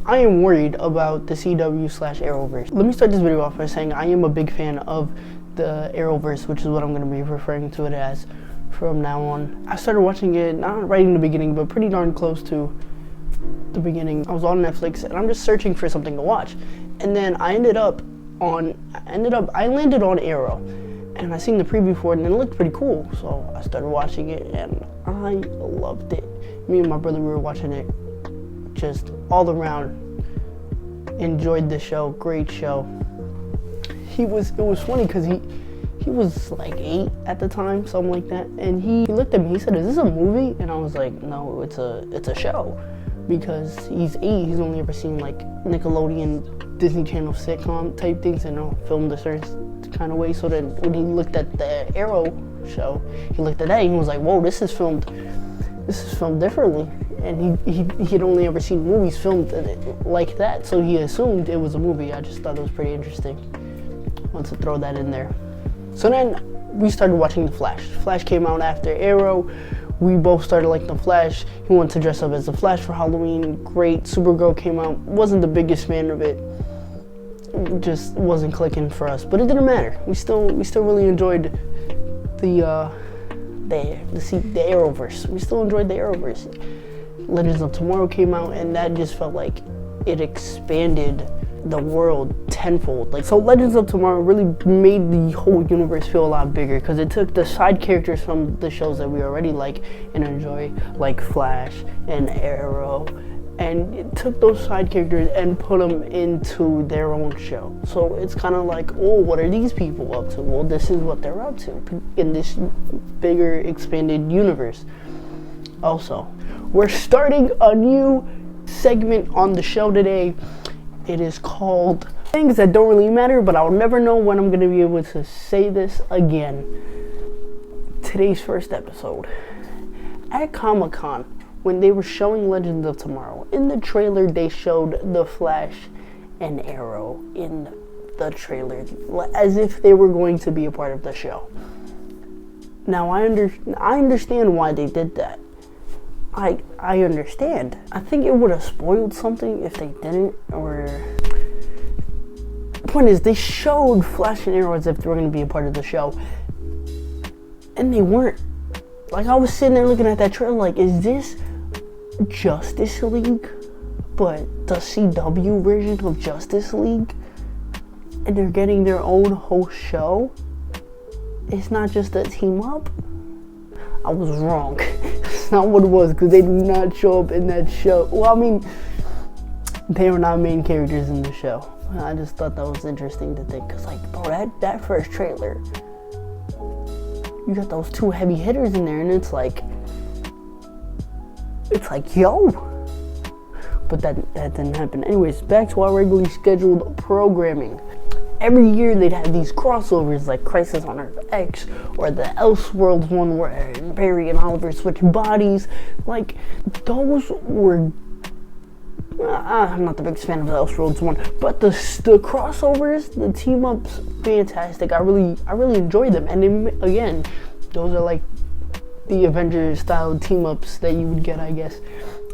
I am worried about the CW/Arrowverse. Let me start this video off by saying I am a big fan of the Arrowverse, which is what I'm going to be referring to it as from now on. I started watching it not right in the beginning, but pretty darn close to the beginning. I was on Netflix and I'm just searching for something to watch, and then I landed on Arrow, and I seen the preview for it and it looked pretty cool, so I started watching it and I loved it. Me and my brother, we were watching it, just all around enjoyed the show. Great show. It was funny because he was like 8 at the time, something like that, and he looked at me, he said, "Is this a movie?" And I was like, "No, it's a show," because he's 8, he's only ever seen like Nickelodeon, Disney Channel sitcom type things, and filmed a certain kind of way. So then when he looked at the Arrow show, he looked at that and he was like, "Whoa, this is filmed differently." And he had only ever seen movies filmed like that, so he assumed it was a movie. I just thought it was pretty interesting. Want to throw that in there. So then we started watching The Flash. Flash came out after Arrow. We both started liking The Flash. He wanted to dress up as The Flash for Halloween. Great. Supergirl came out. Wasn't the biggest fan of it. It just wasn't clicking for us, but it didn't matter. We still really enjoyed the Arrowverse. We still enjoyed the Arrowverse. Legends of Tomorrow came out, and that just felt like it expanded the world tenfold. Like, so Legends of Tomorrow really made the whole universe feel a lot bigger, because it took the side characters from the shows that we already like and enjoy, like Flash and Arrow, and it took those side characters and put them into their own show. So it's kind of like, oh, what are these people up to? Well, this is what they're up to in this bigger, expanded universe. Also, we're starting a new segment on the show today. It is called Things That Don't Really Matter, but I'll never know when I'm going to be able to say this again. Today's first episode. At Comic-Con, when they were showing Legends of Tomorrow, in the trailer they showed The Flash and Arrow in the trailer, as if they were going to be a part of the show. Now, I understand why they did that. I understand. I think it would have spoiled something if they didn't, or... The point is, they showed Flash and Arrow as if they were going to be a part of the show, and they weren't. Like, I was sitting there looking at that trailer like, is this Justice League, but the CW version of Justice League? And they're getting their own whole show? It's not just a team up? I was wrong. That's not what it was, because they do not show up in that show. Well, I mean, they were not main characters in the show. I just thought that was interesting to think, because, like, bro, that first trailer, you got those two heavy hitters in there, and it's like, yo. But that didn't happen. Anyways, back to our regularly scheduled programming. Every year they'd have these crossovers like Crisis on Earth X, or the Elseworlds one where Barry and Oliver switch bodies. Like, those were... I'm not the biggest fan of the Elseworlds one, but the crossovers, the team-ups, fantastic. I really enjoyed them. And again, those are like the Avengers-style team-ups that you would get, I guess.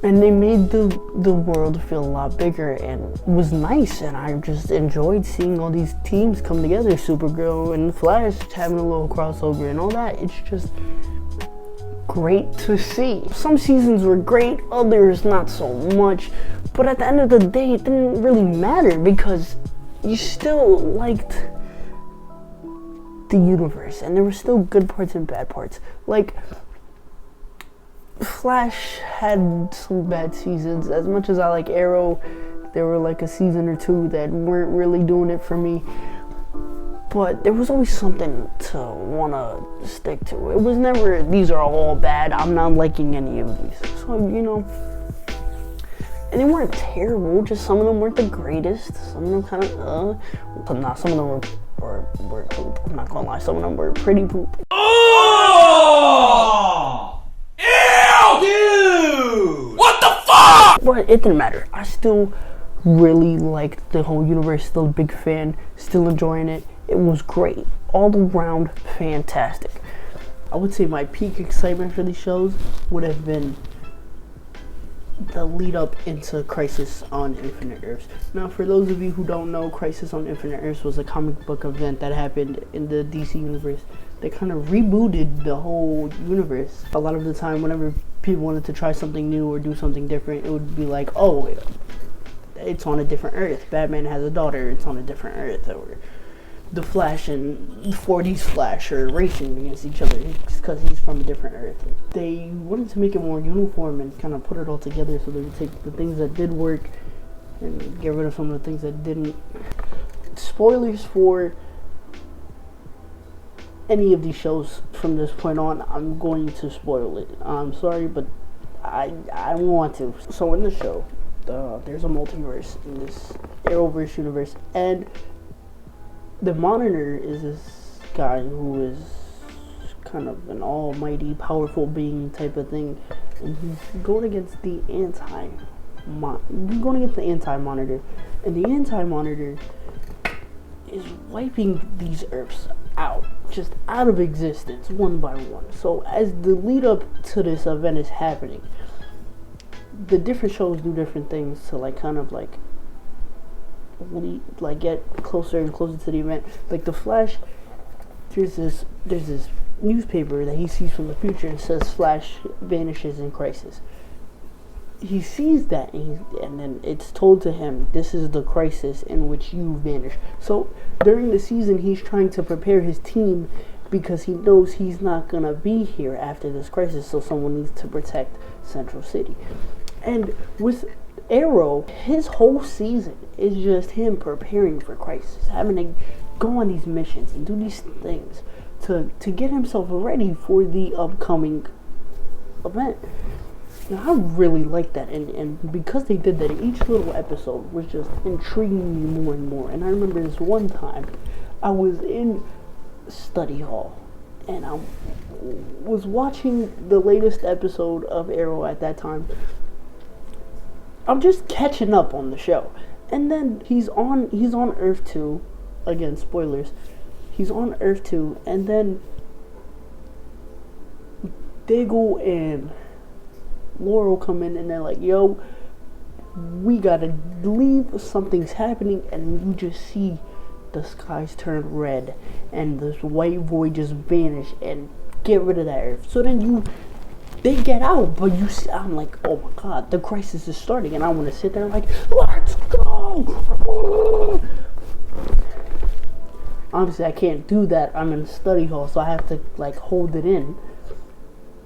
And they made the world feel a lot bigger and was nice, and I just enjoyed seeing all these teams come together. Supergirl and Flash having a little crossover and all that. It's just great to see. Some seasons were great, others not so much, but at the end of the day, it didn't really matter, because you still liked the universe, and there were still good parts and bad parts. Like, Flash had some bad seasons. As much as I like Arrow, there were like a season or two that weren't really doing it for me. But there was always something to want to stick to. It was never, these are all bad, I'm not liking any of these. So, you know, and they weren't terrible, just some of them weren't the greatest. Some of them kind of, but not, some of them were poop. I'm not gonna lie, some of them were pretty poop. Oh! Ew! Dude! What the fuck? But it didn't matter. I still really liked the whole universe, still a big fan, still enjoying it. It was great. All around fantastic. I would say my peak excitement for these shows would have been the lead up into Crisis on Infinite Earths. Now, for those of you who don't know, Crisis on Infinite Earths was a comic book event that happened in the DC universe. They kind of rebooted the whole universe. A lot of the time, whenever people wanted to try something new or do something different, it would be like, oh, it's on a different Earth. Batman has a daughter, it's on a different Earth. Or the Flash and 40s Flash are racing against each other because he's from a different Earth. They wanted to make it more uniform and kind of put it all together, so they would take the things that did work and get rid of some of the things that didn't. Spoilers for any of these shows from this point on, I'm going to spoil it. I'm sorry, but I want to. So in the show, there's a multiverse in this Arrowverse universe, and the Monitor is this guy who is kind of an almighty, powerful being type of thing, and he's going against the anti-Monitor, and the anti-Monitor is wiping these Earths out, just out of existence, one by one. So as the lead up to this event is happening, the different shows do different things to get closer and closer to the event. Like the Flash, there's this newspaper that he sees from the future and says Flash vanishes in Crisis. He sees that and then it's told to him, this is the crisis in which you vanish. So during the season, he's trying to prepare his team because he knows he's not gonna be here after this crisis, so someone needs to protect Central City. And with Arrow, his whole season is just him preparing for Crisis, having to go on these missions and do these things to get himself ready for the upcoming event. Now, I really like that, and because they did that, each little episode was just intriguing me more and more. And I remember this one time, I was in study hall, and I was watching the latest episode of Arrow at that time. I'm just catching up on the show, and then he's on Earth 2, again, spoilers, he's on Earth 2, and then Diggle and Laurel come in and they're like, yo, we gotta leave, something's happening, and you just see the skies turn red and this white void just vanish and get rid of that Earth. So then they get out, but you see, I'm like, oh my god, the crisis is starting, and I want to sit there like, let's go. Obviously I can't do that, I'm in study hall, so I have to hold it in.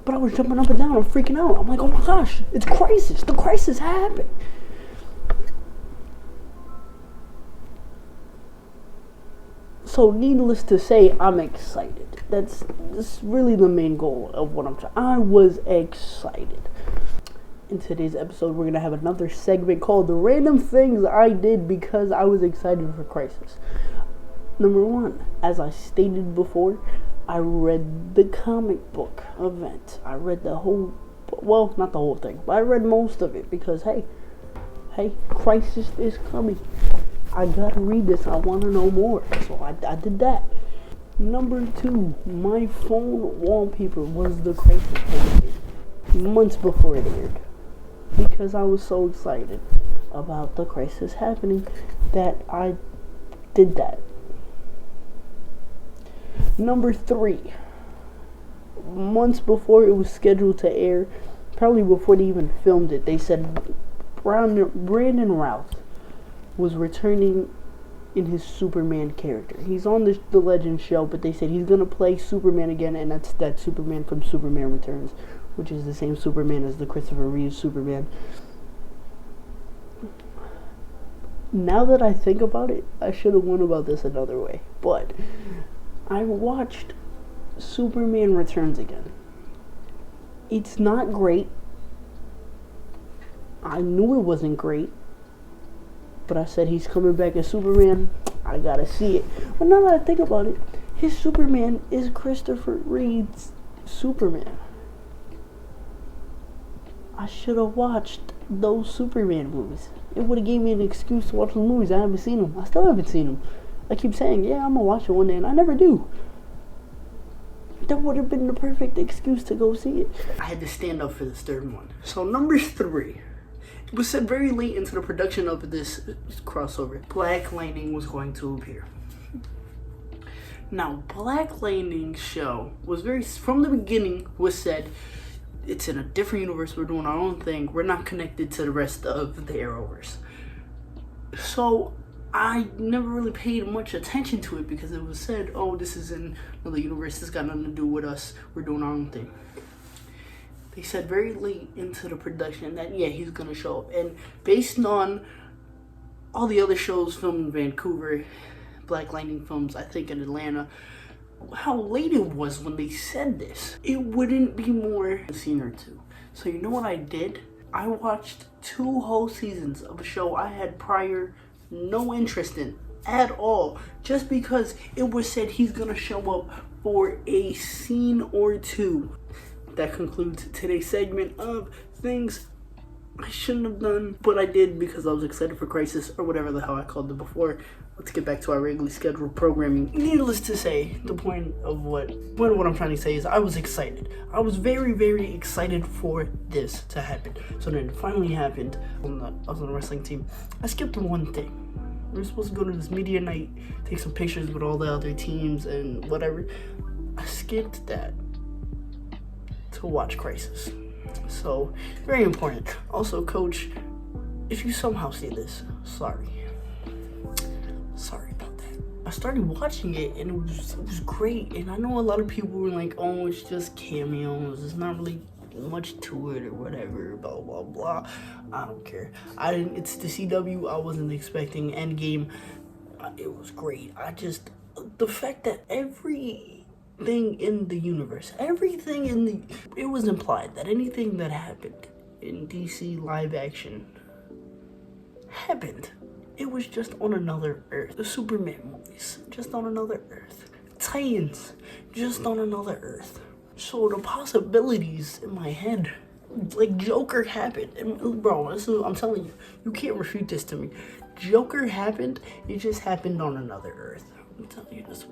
But I was jumping up and down, I'm freaking out. I'm like, oh my gosh, it's Crisis. The crisis happened. So needless to say, I'm excited. That's really the main goal of what I'm trying. I was excited. In today's episode, we're going to have another segment called The Random Things I Did Because I Was Excited for Crisis. Number one, as I stated before, I read the comic book event. I read the whole, well, not the whole thing, but I read most of it because, hey, Crisis is coming. I gotta read this. I want to know more. So I did that. Number two, my phone wallpaper was the Crisis poster months before it aired because I was so excited about the Crisis happening that I did that. Number three, months before it was scheduled to air, probably before they even filmed it, they said Brandon Routh was returning in his Superman character. He's on the Legends show, but they said he's going to play Superman again, and that's that Superman from Superman Returns, which is the same Superman as the Christopher Reeve Superman. Now that I think about it, I should have went about this another way, but I watched Superman Returns again. It's not great. I knew it wasn't great, but I said he's coming back as Superman. I gotta see it. But now that I think about it, his Superman is Christopher Reeve's Superman. I should have watched those Superman movies. It would have gave me an excuse to watch the movies. I haven't seen them. I still haven't seen them. I keep saying, yeah, I'm gonna watch it one day, and I never do. That would have been the perfect excuse to go see it. I had to stand up for this third one. So number three, It was said very late into the production of this crossover, Black Lightning was going to appear. Now, Black Lightning's show was from the beginning was said, it's in a different universe, we're doing our own thing, we're not connected to the rest of the Arrowverse. So, I never really paid much attention to it because it was said, oh, this is in another universe, this got nothing to do with us, we're doing our own thing. They said very late into the production that, yeah, he's gonna show up. And based on all the other shows filmed in Vancouver, Black Lightning films, I think in Atlanta, how late it was when they said this, it wouldn't be more a scene or two. So you know what I did? I watched 2 whole seasons of a show I had prior no interest in at all, just because it was said he's gonna show up for a scene or 2. That concludes today's segment of things I shouldn't have done, but I did because I was excited for Crisis, or whatever the hell I called it before. Let's get back to our regularly scheduled programming. Needless to say, the point of what I'm trying to say is I was excited. I was very, very excited for this to happen. So then it finally happened. I was on the wrestling team. I skipped one thing. We were supposed to go to this media night, take some pictures with all the other teams and whatever. I skipped that to watch Crisis. So, very important. Also, Coach, if you somehow see this, sorry about that. I started watching it and it was great. And I know a lot of people were like, oh, it's just cameos. There's not really much to it or whatever, blah, blah, blah. I don't care. It's the CW. I wasn't expecting Endgame. It was great. The fact that everything in the universe, it was implied that anything that happened in DC live action happened. It was just on another Earth. The Superman movies, just on another Earth. Titans, just on another Earth. So the possibilities in my head, like Joker happened, and bro, I'm telling you, you can't refute this to me. Joker happened, it just happened on another Earth. I'm telling you this.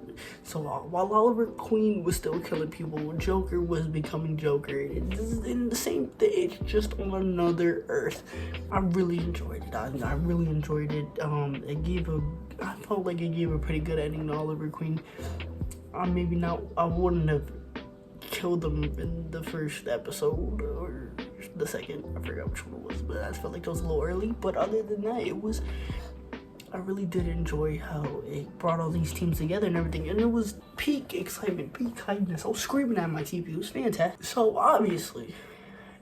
So while Oliver Queen was still killing people, Joker was becoming Joker. It's in the same thing. It's just on another Earth. I really enjoyed it. I really enjoyed it. I felt like it gave a pretty good ending to Oliver Queen. I wouldn't have killed him in the first episode or the second. I forgot which one it was, but I felt like it was a little early. But other than that, I really did enjoy how it brought all these teams together and everything. And it was peak excitement, peak kindness. I was screaming at my TV. It was fantastic. So obviously,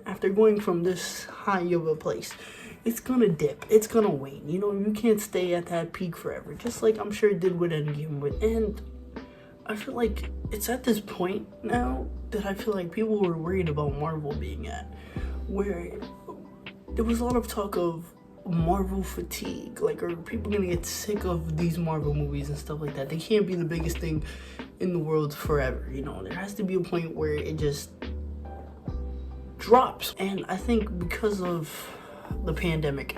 after going from this high of a place, it's gonna dip. It's gonna wane. You know, you can't stay at that peak forever. Just like I'm sure it did with Endgame. And I feel like it's at this point now that I feel like people were worried about Marvel being at, where there was a lot of talk of Marvel fatigue, like, are people gonna get sick of these Marvel movies and stuff like that? They can't be the biggest thing in the world forever, you know. There has to be a point where it just drops. And I think because of the pandemic,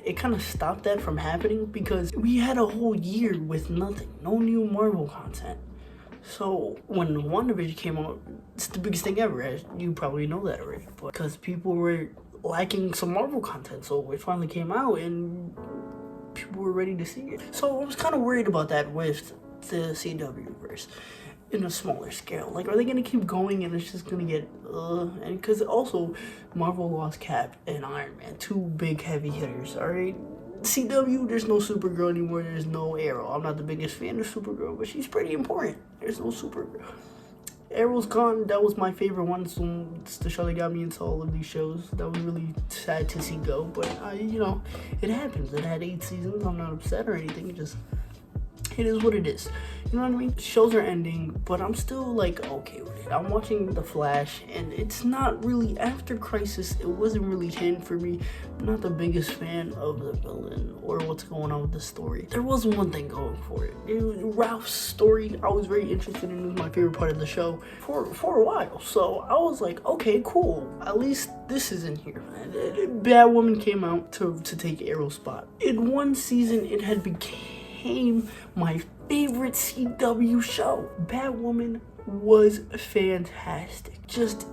it kind of stopped that from happening because we had a whole year with nothing, no new Marvel content. So when WandaVision came out, it's the biggest thing ever, as you probably know that already, but because people were lacking some Marvel content, so it finally came out and people were ready to see it. So I was kind of worried about that with the CW Arrowverse in a smaller scale. Like, are they gonna keep going and it's just gonna get and because also Marvel lost Cap and Iron Man, 2 big heavy hitters. All right, CW, there's no Supergirl anymore. There's no Arrow. I'm not the biggest fan of Supergirl, but she's pretty important. There's no Supergirl. Arrow's gone. That was my favorite one. So it's the show that got me into all of these shows. That was really sad to see go, but you know, it happens. It had 8 seasons. I'm not upset or anything. It is what it is. You know what I mean? Shows are ending, but I'm still like okay with it. I'm watching The Flash, and it's not really, after Crisis, it wasn't really hitting for me. I'm not the biggest fan of the villain or what's going on with the story. There was one thing going for it. Ralph's story, I was very interested in. It was my favorite part of the show for a while. So I was like, okay, cool. At least this is in here. Batwoman came out to take Arrow's spot. In one season, it had became my favorite CW show. Batwoman was fantastic. Just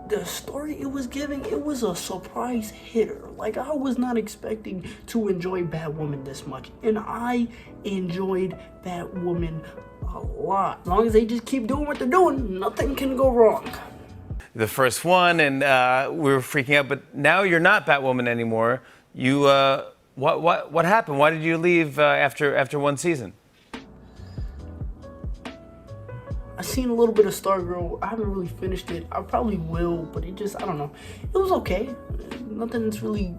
the story it was giving, it was a surprise hitter. Like, I was not expecting to enjoy Batwoman this much, and I enjoyed Batwoman a lot. As long as they just keep doing what they're doing, nothing can go wrong. The first one, and we were freaking out, but now you're not Batwoman anymore. You, what happened? Why did you leave after one season? I seen a little bit of Stargirl. I haven't really finished it. I probably will, but it just, I don't know. It was okay. Nothing's really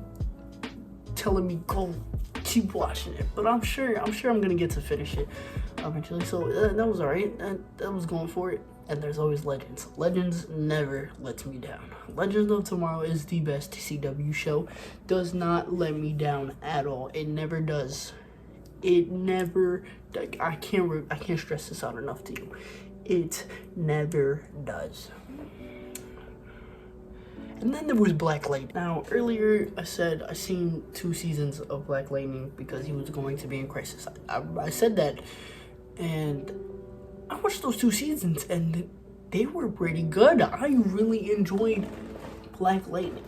telling me go keep watching it, but I'm sure I'm gonna get to finish it eventually. So that was alright. That was going for it. And there's always Legends. Legends never lets me down. Legends of Tomorrow is the best CW show. Does not let me down at all. It never does. It never. I can't stress this out enough to you. It never does. And then there was Black Lightning. Now, earlier I said I seen 2 seasons of Black Lightning because he was going to be in Crisis. I said that, and I watched those 2 seasons, and they were pretty good. I really enjoyed Black Lightning.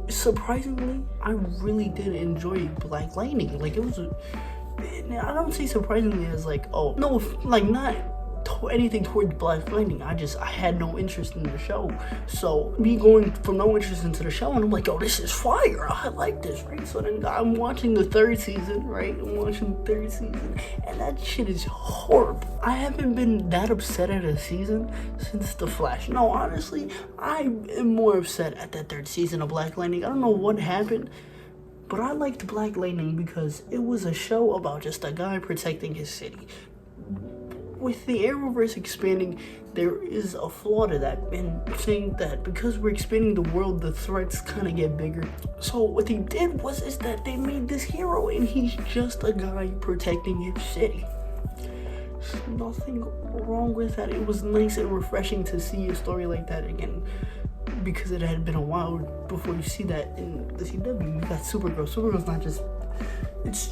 Surprisingly, I really did enjoy Black Lightning. Like, it was I don't say surprisingly as like, oh, no, like, not anything toward Black Lightning. I had no interest in the show. So me going from no interest into the show, and I'm like, oh, this is fire. I like this, right? So then I'm watching the 3rd season, right? And that shit is horrible. I haven't been that upset at a season since The Flash. No, honestly, I am more upset at that 3rd season of Black Lightning. I don't know what happened, but I liked Black Lightning because it was a show about just a guy protecting his city. With the Arrowverse expanding, there is a flaw to that, and saying that because we're expanding the world, the threats kind of get bigger. So what they did is that they made this hero, and he's just a guy protecting his city. There's nothing wrong with that. It was nice and refreshing to see a story like that again, because it had been a while before you see that in the CW. You got Supergirl. Supergirl's not just...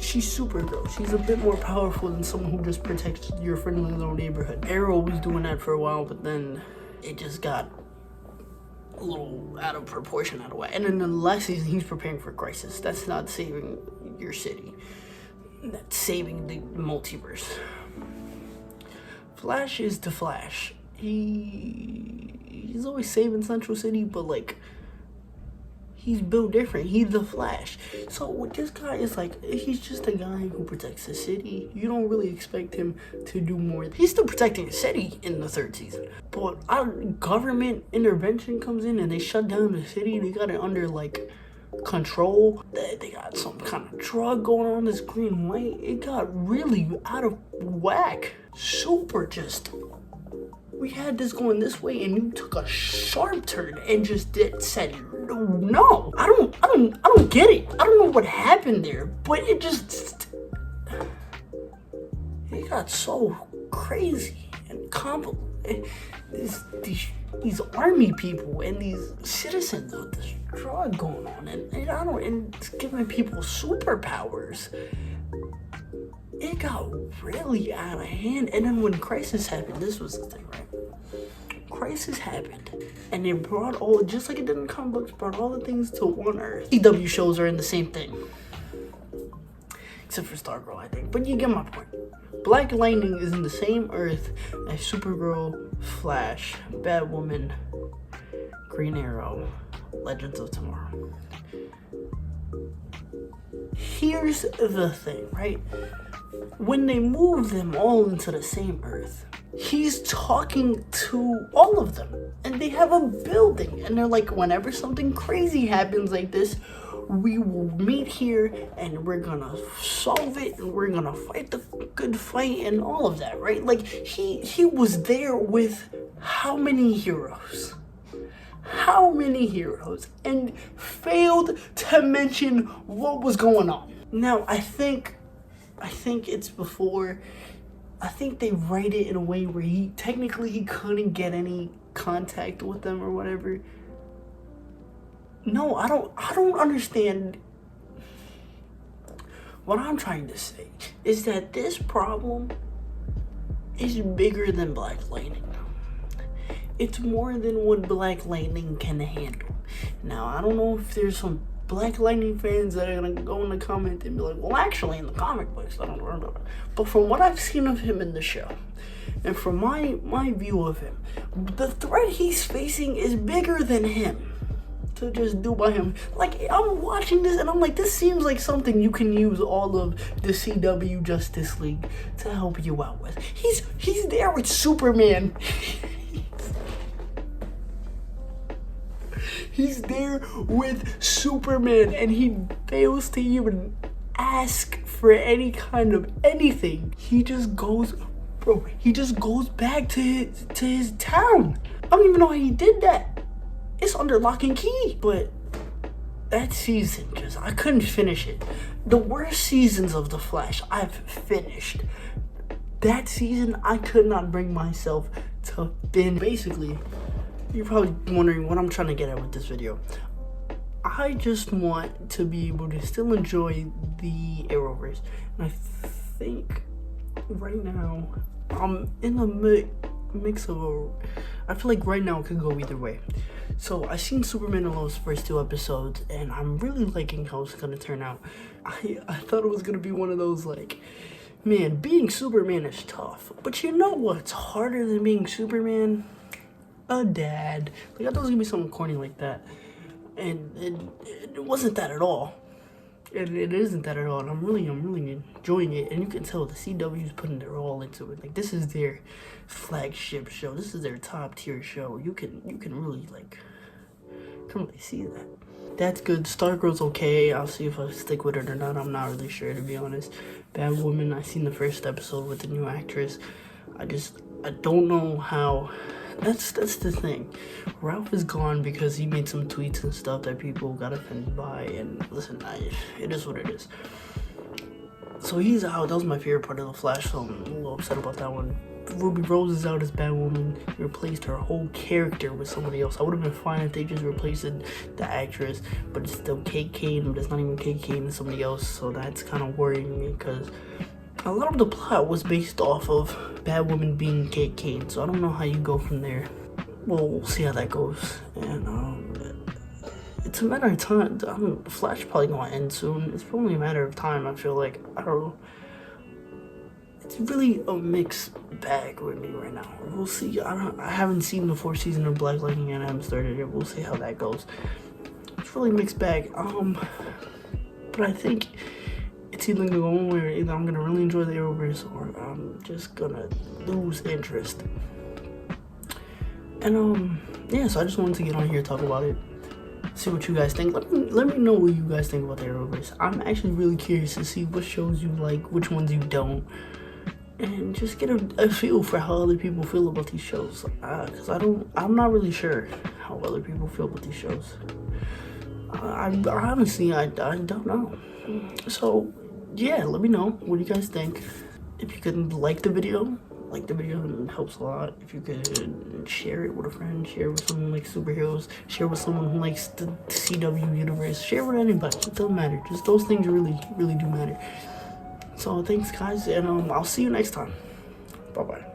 she's Supergirl. She's a bit more powerful than someone who just protects your friendly little neighborhood. Arrow was doing that for a while, but then it just got a little out of proportion, out of way. And in the last season, he's preparing for Crisis. That's not saving your city. That's saving the multiverse. Flash is the Flash. He's always saving Central City, but like, he's built different. He's the Flash. So this guy is like, he's just a guy who protects the city. You don't really expect him to do more. He's still protecting the city in the 3rd season. But government intervention comes in and they shut down the city. They got it under like control. They got some kind of drug going on, this green light. It got really out of whack. Super just... we had this going this way, and you took a sharp turn and just said, no, I don't get it. I don't know what happened there, but it got so crazy and complicated. These army people and these citizens with this drug going on, and it's giving people superpowers. It got really out of hand. And then when Crisis happened, this was the thing, right? Crisis happened, and it brought all, just like it did in comic books, brought all the things to one Earth. CW shows are in the same thing, except for Stargirl, I think. But you get my point. Black Lightning is in the same Earth as Supergirl, Flash, Batwoman, Green Arrow, Legends of Tomorrow. Here's the thing, right? When they move them all into the same Earth, he's talking to all of them, and they have a building, and they're like, whenever something crazy happens like this, we will meet here, and we're gonna solve it, and we're gonna fight the good fight, and all of that, right? Like, he was there with how many heroes? How many heroes? And failed to mention what was going on. Now, I think it's before... I think they write it in a way where he couldn't get any contact with them or whatever. No, I don't understand. What I'm trying to say is that this problem is bigger than Black Lightning. It's more than what Black Lightning can handle. Now, I don't know if there's some Black Lightning fans that are gonna go in the comment and be like, well, actually, in the comic books, I don't know. But from what I've seen of him in the show, and from my view of him, the threat he's facing is bigger than him to just do by him. Like, I'm watching this and I'm like, this seems like something you can use all of the CW Justice League to help you out with. He's there with Superman. He's there with Superman and he fails to even ask for any kind of anything. He just goes, bro, he just goes back to his town. I don't even know how he did that. It's under lock and key. But that season, just, I couldn't finish it. The worst seasons of The Flash I've finished. That season, I could not bring myself to binge. Basically, you're probably wondering what I'm trying to get at with this video. I just want to be able to still enjoy the Arrowverse. And I think right now, I'm in a mix of I feel like right now it could go either way. So I seen Superman Alon's first 2 episodes, and I'm really liking how it's gonna turn out. I thought it was gonna be one of those like, man, being Superman is tough. But you know what's harder than being Superman? A dad. Like, I thought it was gonna be something corny like that, and it wasn't that at all. And it isn't that at all. And I'm really enjoying it. And you can tell the CW's putting their all into it. Like, this is their flagship show. This is their top tier show. You can really see that. That's good. Stargirl's okay. I'll see if I stick with it or not. I'm not really sure, to be honest. Batwoman, I seen the first episode with the new actress. I don't know how. That's the thing. Ralph is gone because he made some tweets and stuff that people got offended by, and listen, it is what it is. So he's out. That was my favorite part of The Flash, so I'm a little upset about that one. Ruby Rose is out as Batwoman. They replaced her whole character with somebody else. I would have been fine if they just replaced the actress, but it's still Kate Kane, but it's not even Kate Kane, it's somebody else, so that's kind of worrying me, because a lot of the plot was based off of Batwoman being Kate Kane, so I don't know how you go from there. Well, we'll see how that goes. And it's a matter of time. Flash probably gonna end soon. It's probably a matter of time, I feel like. I don't know. It's really a mixed bag with me right now. We'll see. I haven't seen the 4th season of Black Lightning and I haven't started it. We'll see how that goes. It's really a mixed bag. But I think it's either gonna go one way, or either I'm gonna really enjoy the Arrowverse or I'm just gonna lose interest. And yeah, so I just wanted to get on here and talk about it, see what you guys think. Let me know what you guys think about the Arrowverse. I'm actually really curious to see what shows you like, which ones you don't, and just get a feel for how other people feel about these shows. Cause I'm not really sure how other people feel about these shows. Honestly, I don't know. So yeah, let me know what you guys think. If you could like the video, it helps a lot. If you could share it with a friend, share it with someone who likes superheroes, share with someone who likes the CW universe, share with anybody. It doesn't matter. Just those things really do matter. So thanks, guys, and I'll see you next time. Bye bye.